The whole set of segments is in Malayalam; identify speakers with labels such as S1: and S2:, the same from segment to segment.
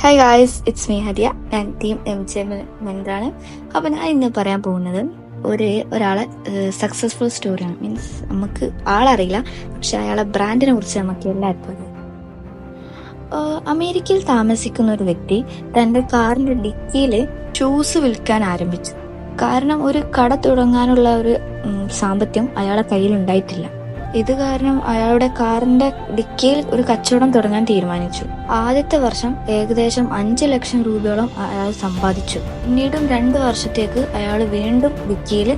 S1: Hi guys, it's me Hariya. ഞാൻ ടീം മെൻറാണ്. അപ്പോൾ ഞാൻ ഇന്ന് പറയാൻ പോകുന്നത് ഒരാളെ സക്സസ്ഫുൾ സ്റ്റോറിയാണ്. മീൻസ് നമുക്ക് ആളറിയില്ല, പക്ഷെ അയാളെ ബ്രാൻഡിനെ കുറിച്ച് നമുക്ക് എല്ലാവർക്കും അറിയാം. അമേരിക്കയിൽ താമസിക്കുന്ന ഒരു വ്യക്തി തൻ്റെ കാറിൻ്റെ ഡിക്കിയിൽ ഷൂസ് വിൽക്കാൻ ആരംഭിച്ചു. കാരണം ഒരു കട തുടങ്ങാനുള്ള ഒരു സാമ്പത്തികം അയാളെ കയ്യിൽ ഉണ്ടായിട്ടില്ല. ഇത് കാരണം അയാളുടെ കാറിന്റെ ഡിക്കിയിൽ ഒരു കച്ചവടം തുടങ്ങാൻ തീരുമാനിച്ചു. ആദ്യത്തെ വർഷം ഏകദേശം 5 ലക്ഷം രൂപയോളം അയാൾ സമ്പാദിച്ചു. പിന്നീടും 2 വർഷത്തേക്ക് അയാൾ വീണ്ടും ഡിക്കിയിൽ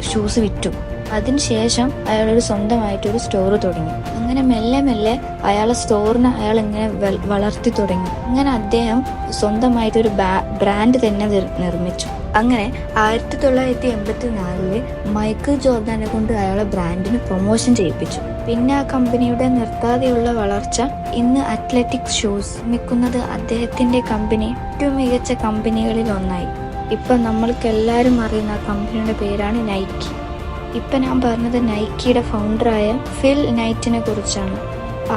S1: ഷൂസ് വിറ്റു. അതിനുശേഷം അയാളൊരു സ്വന്തമായിട്ടൊരു സ്റ്റോർ തുടങ്ങി. അങ്ങനെ മെല്ലെ മെല്ലെ അയാളെ സ്റ്റോറിനെ അയാൾ ഇങ്ങനെ വളർത്തി തുടങ്ങി. അങ്ങനെ അദ്ദേഹം സ്വന്തമായിട്ടൊരു ബ്രാൻഡ് തന്നെ നിർമ്മിച്ചു. അങ്ങനെ 1984 മൈക്കിൾ ജോർദാനെ കൊണ്ട് അയാളെ ബ്രാൻഡിന് പ്രൊമോഷൻ ചെയ്യിപ്പിച്ചു. പിന്നെ ആ കമ്പനിയുടെ നിർത്താതെയുള്ള വളർച്ച ഇന്ന് അത്ലറ്റിക് ഷൂസ് നിർമ്മിക്കുന്നത് അദ്ദേഹത്തിന്റെ കമ്പനി ഏറ്റവും മികച്ച കമ്പനികളിൽ ഒന്നായി. ഇപ്പൊ നമ്മൾക്ക് എല്ലാവരും അറിയുന്ന ആ കമ്പനിയുടെ പേരാണ് നൈക്കി. ഇപ്പൊ ഞാൻ പറഞ്ഞത് നൈക്കിയുടെ ഫൗണ്ടറായ ഫിൽ നൈറ്റിനെ കുറിച്ചാണ്.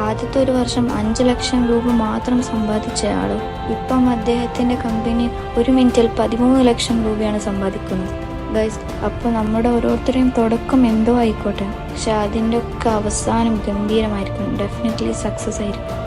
S1: ആദ്യത്തെ ഒരു വർഷം 5 ലക്ഷം രൂപ മാത്രം സമ്പാദിച്ചയാള് ഇപ്പം അദ്ദേഹത്തിന്റെ കമ്പനി ഒരു മിനിറ്റിൽ 13 ലക്ഷം രൂപയാണ് സമ്പാദിക്കുന്നത്. ഗൈസ്, അപ്പോൾ നമ്മുടെ ഓരോരുത്തരെയും തുടക്കം എന്തോ ആയിക്കോട്ടെ, പക്ഷെ അതിൻ്റെ ഒക്കെ അവസാനം ഗംഭീരമായിരിക്കും. ഡെഫിനറ്റ്ലി സക്സസ് ആയിരിക്കും.